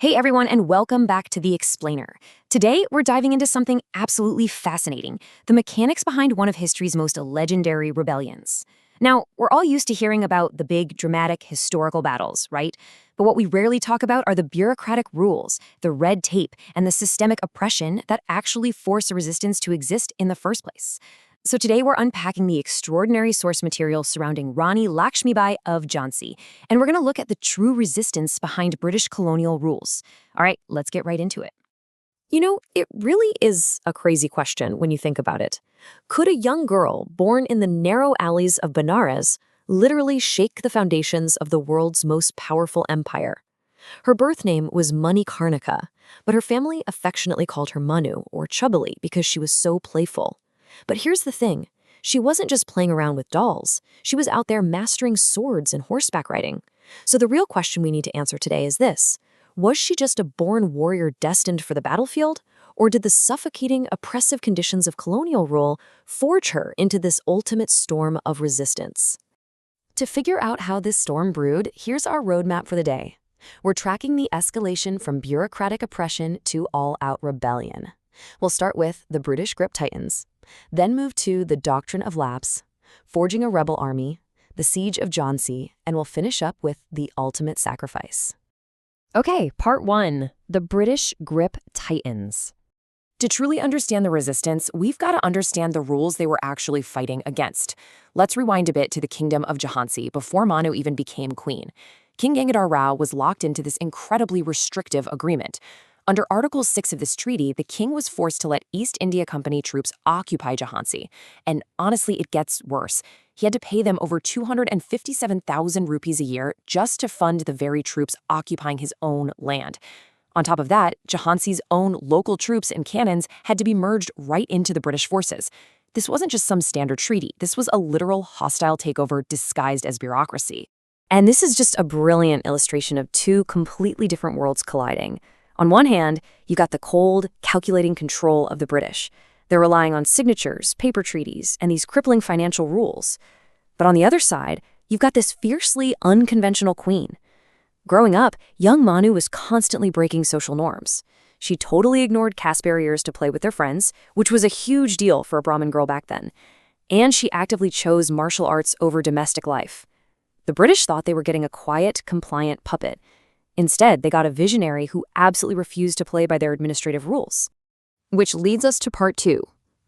Hey everyone, and welcome back to The Explainer. Today, we're diving into something absolutely fascinating, the mechanics behind one of history's most legendary rebellions. Now, we're all used to hearing about the big, dramatic, historical battles, right? But what we rarely talk about are the bureaucratic rules, the red tape, and the systemic oppression that actually force a resistance to exist in the first place. So today we're unpacking the extraordinary source material surrounding Ranilaxmi Bai of Jhansi, and we're going to look at the true resistance behind British colonial rules. All right, let's get right into it. It really is a crazy question when you think about it. Could a young girl born in the narrow alleys of Benares literally shake the foundations of the world's most powerful empire? Her birth name was Manikarnika, but her family affectionately called her Manu, or Chubbly, because she was so playful. But here's the thing. She wasn't just playing around with dolls. She was out there mastering swords and horseback riding. So the real question we need to answer today is this. Was she just a born warrior destined for the battlefield? Or did the suffocating, oppressive conditions of colonial rule forge her into this ultimate storm of resistance? To figure out how this storm brewed, here's our roadmap for the day. We're tracking the escalation from bureaucratic oppression to all-out rebellion. We'll start with the British grip tightens, then move to the doctrine of lapse, forging a rebel army, the siege of Jhansi, and we'll finish up with the ultimate sacrifice. Okay, part 1, the British grip tightens. To truly understand the resistance, we've got to understand the rules they were actually fighting against. Let's rewind a bit to the kingdom of Jhansi before Manu even became queen. King Gangadhar Rao was locked into this incredibly restrictive agreement. Under Article 6 of this treaty, the king was forced to let East India Company troops occupy Jhansi. And honestly, it gets worse. He had to pay them over 257,000 rupees a year just to fund the very troops occupying his own land. On top of that, Jhansi's own local troops and cannons had to be merged right into the British forces. This wasn't just some standard treaty. This was a literal hostile takeover disguised as bureaucracy. And this is just a brilliant illustration of two completely different worlds colliding. On one hand, you got the cold, calculating control of the British. They're relying on signatures, paper treaties, and these crippling financial rules. But on the other side, you've got this fiercely unconventional queen. Growing up, young Manu was constantly breaking social norms. She totally ignored caste barriers to play with their friends, which was a huge deal for a Brahmin girl back then. And she actively chose martial arts over domestic life. The British thought they were getting a quiet, compliant puppet. Instead, they got a visionary who absolutely refused to play by their administrative rules. Which leads us to part 2,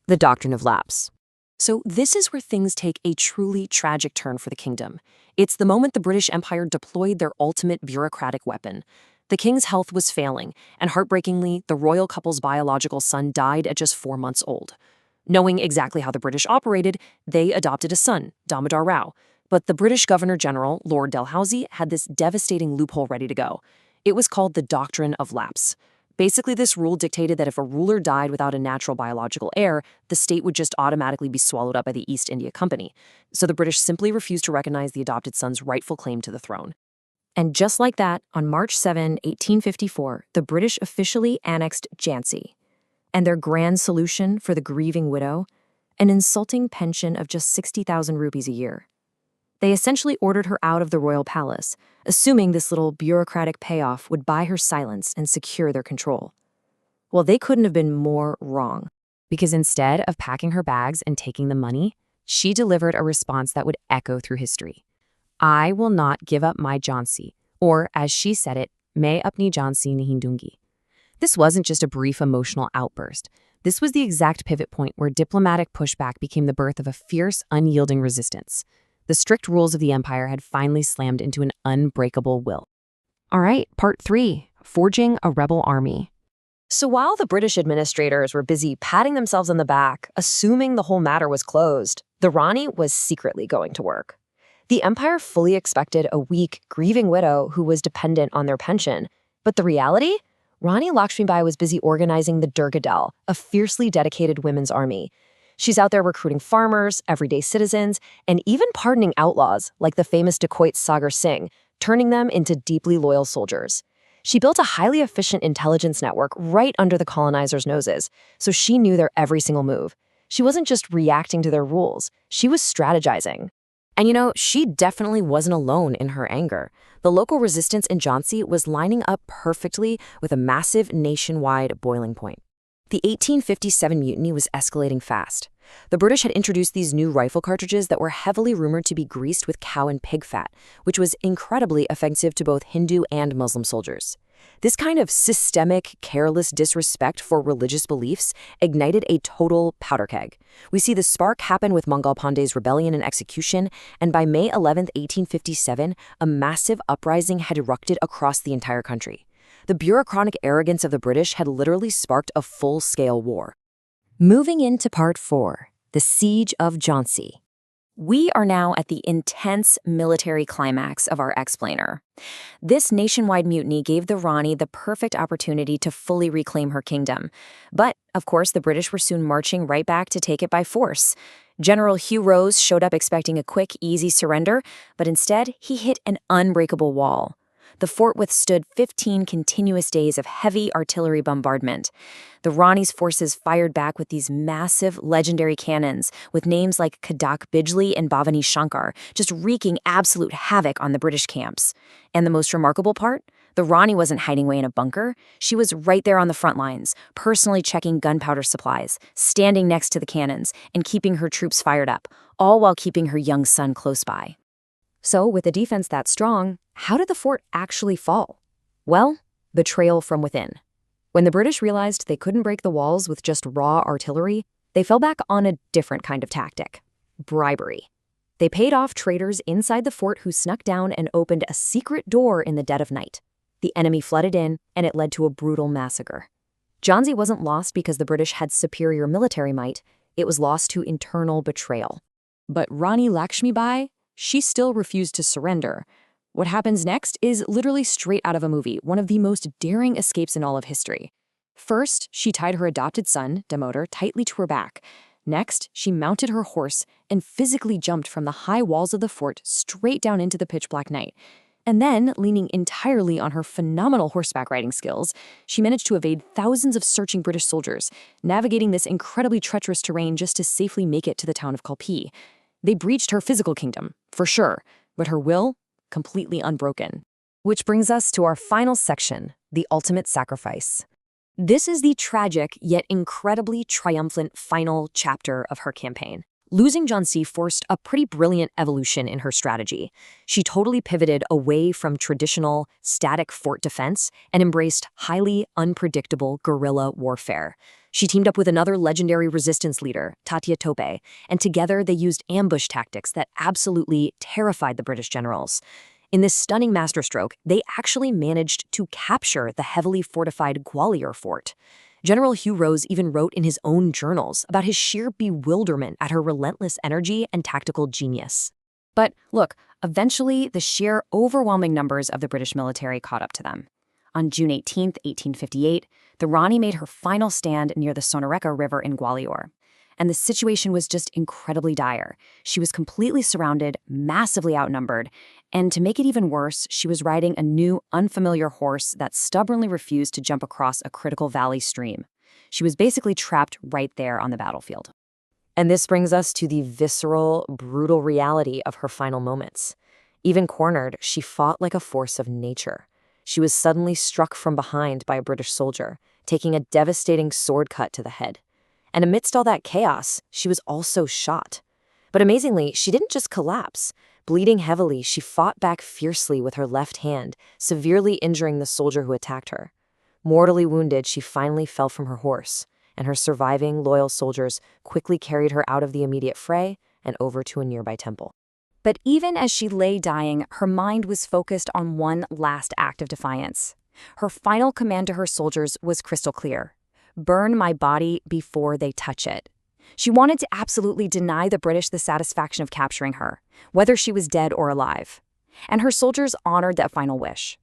the doctrine of lapse. So this is where things take a truly tragic turn for the kingdom. It's the moment the British Empire deployed their ultimate bureaucratic weapon. The king's health was failing, and heartbreakingly, the royal couple's biological son died at just 4 months old. Knowing exactly how the British operated, they adopted a son, Damodar Rao. But the British Governor-General, Lord Dalhousie, had this devastating loophole ready to go. It was called the doctrine of lapse. Basically, this rule dictated that if a ruler died without a natural biological heir, the state would just automatically be swallowed up by the East India Company. So the British simply refused to recognize the adopted son's rightful claim to the throne. And just like that, on March 7, 1854, the British officially annexed Jhansi. And their grand solution for the grieving widow? An insulting pension of just 60,000 rupees a year. They essentially ordered her out of the royal palace, assuming this little bureaucratic payoff would buy her silence and secure their control. Well, they couldn't have been more wrong, because instead of packing her bags and taking the money, she delivered a response that would echo through history. I will not give up my Jhansi, or as she said it, Main apni Jhansi nahi dungi. This wasn't just a brief emotional outburst. This was the exact pivot point where diplomatic pushback became the birth of a fierce, unyielding resistance. The strict rules of the empire had finally slammed into an unbreakable will. All right, part 3, forging a rebel army. So while the British administrators were busy patting themselves on the back, assuming the whole matter was closed, the Rani was secretly going to work. The empire fully expected a weak, grieving widow who was dependent on their pension. But the reality? Ranilaxmi Bai was busy organizing the Durgadel, a fiercely dedicated women's army. She's out there recruiting farmers, everyday citizens, and even pardoning outlaws like the famous dacoit Sagar Singh, turning them into deeply loyal soldiers. She built a highly efficient intelligence network right under the colonizers' noses, so she knew their every single move. She wasn't just reacting to their rules, she was strategizing. And she definitely wasn't alone in her anger. The local resistance in Jhansi was lining up perfectly with a massive nationwide boiling point. The 1857 mutiny was escalating fast. The British had introduced these new rifle cartridges that were heavily rumored to be greased with cow and pig fat, which was incredibly offensive to both Hindu and Muslim soldiers. This kind of systemic, careless disrespect for religious beliefs ignited a total powder keg. We see the spark happen with Mangal Pandey's rebellion and execution, and by May 11, 1857, a massive uprising had erupted across the entire country. The bureaucratic arrogance of the British had literally sparked a full-scale war. Moving into Part 4, the Siege of Jhansi. We are now at the intense military climax of our explainer. This nationwide mutiny gave the Rani the perfect opportunity to fully reclaim her kingdom. But, of course, the British were soon marching right back to take it by force. General Hugh Rose showed up expecting a quick, easy surrender, but instead he hit an unbreakable wall. The fort withstood 15 continuous days of heavy artillery bombardment. The Rani's forces fired back with these massive, legendary cannons, with names like Kadak Bijli and Bhavani Shankar, just wreaking absolute havoc on the British camps. And the most remarkable part? The Rani wasn't hiding away in a bunker. She was right there on the front lines, personally checking gunpowder supplies, standing next to the cannons, and keeping her troops fired up, all while keeping her young son close by. So, with a defense that strong, how did the fort actually fall? Well, betrayal from within. When the British realized they couldn't break the walls with just raw artillery, they fell back on a different kind of tactic: bribery. They paid off traitors inside the fort who snuck down and opened a secret door in the dead of night. The enemy flooded in, and it led to a brutal massacre. Jhansi wasn't lost because the British had superior military might. It was lost to internal betrayal. But Ranilaxmi Bai, she still refused to surrender. What happens next is literally straight out of a movie, one of the most daring escapes in all of history. First, she tied her adopted son, Damodar, tightly to her back. Next, she mounted her horse and physically jumped from the high walls of the fort straight down into the pitch-black night. And then, leaning entirely on her phenomenal horseback riding skills, she managed to evade thousands of searching British soldiers, navigating this incredibly treacherous terrain just to safely make it to the town of Kalpi. They breached her physical kingdom, for sure, but her will, completely unbroken. Which brings us to our final section, the ultimate sacrifice. This is the tragic yet incredibly triumphant final chapter of her campaign. Losing Jhansi forced a pretty brilliant evolution in her strategy. She totally pivoted away from traditional, static fort defense and embraced highly unpredictable guerrilla warfare. She teamed up with another legendary resistance leader, Tatya Tope, and together they used ambush tactics that absolutely terrified the British generals. In this stunning masterstroke, they actually managed to capture the heavily fortified Gwalior fort. General Hugh Rose even wrote in his own journals about his sheer bewilderment at her relentless energy and tactical genius. But look, eventually the sheer overwhelming numbers of the British military caught up to them. On June 18, 1858, the Rani made her final stand near the Sonareka River in Gwalior. And the situation was just incredibly dire. She was completely surrounded, massively outnumbered, and to make it even worse, she was riding a new, unfamiliar horse that stubbornly refused to jump across a critical valley stream. She was basically trapped right there on the battlefield. And this brings us to the visceral, brutal reality of her final moments. Even cornered, she fought like a force of nature. She was suddenly struck from behind by a British soldier, taking a devastating sword cut to the head. And amidst all that chaos, she was also shot. But amazingly, she didn't just collapse. Bleeding heavily, she fought back fiercely with her left hand, severely injuring the soldier who attacked her. Mortally wounded, she finally fell from her horse, and her surviving, loyal soldiers quickly carried her out of the immediate fray and over to a nearby temple. But even as she lay dying, her mind was focused on one last act of defiance. Her final command to her soldiers was crystal clear: burn my body before they touch it. She wanted to absolutely deny the British the satisfaction of capturing her, whether she was dead or alive. And her soldiers honored that final wish.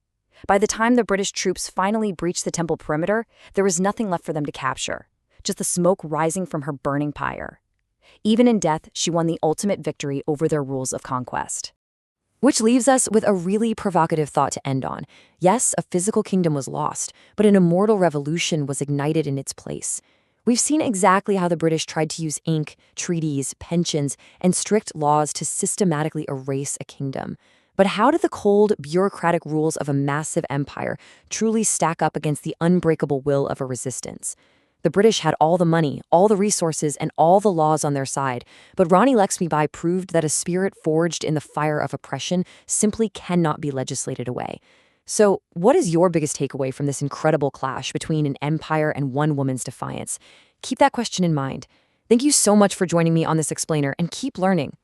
By the time the British troops finally breached the temple perimeter, there was nothing left for them to capture, just the smoke rising from her burning pyre. Even in death, she won the ultimate victory over their rules of conquest. Which leaves us with a really provocative thought to end on. Yes, a physical kingdom was lost, but an immortal revolution was ignited in its place. We've seen exactly how the British tried to use ink, treaties, pensions, and strict laws to systematically erase a kingdom. But how did the cold, bureaucratic rules of a massive empire truly stack up against the unbreakable will of a resistance? The British had all the money, all the resources, and all the laws on their side, but Ranilaxmi Bai proved that a spirit forged in the fire of oppression simply cannot be legislated away. So, what is your biggest takeaway from this incredible clash between an empire and one woman's defiance? Keep that question in mind. Thank you so much for joining me on this explainer, and keep learning.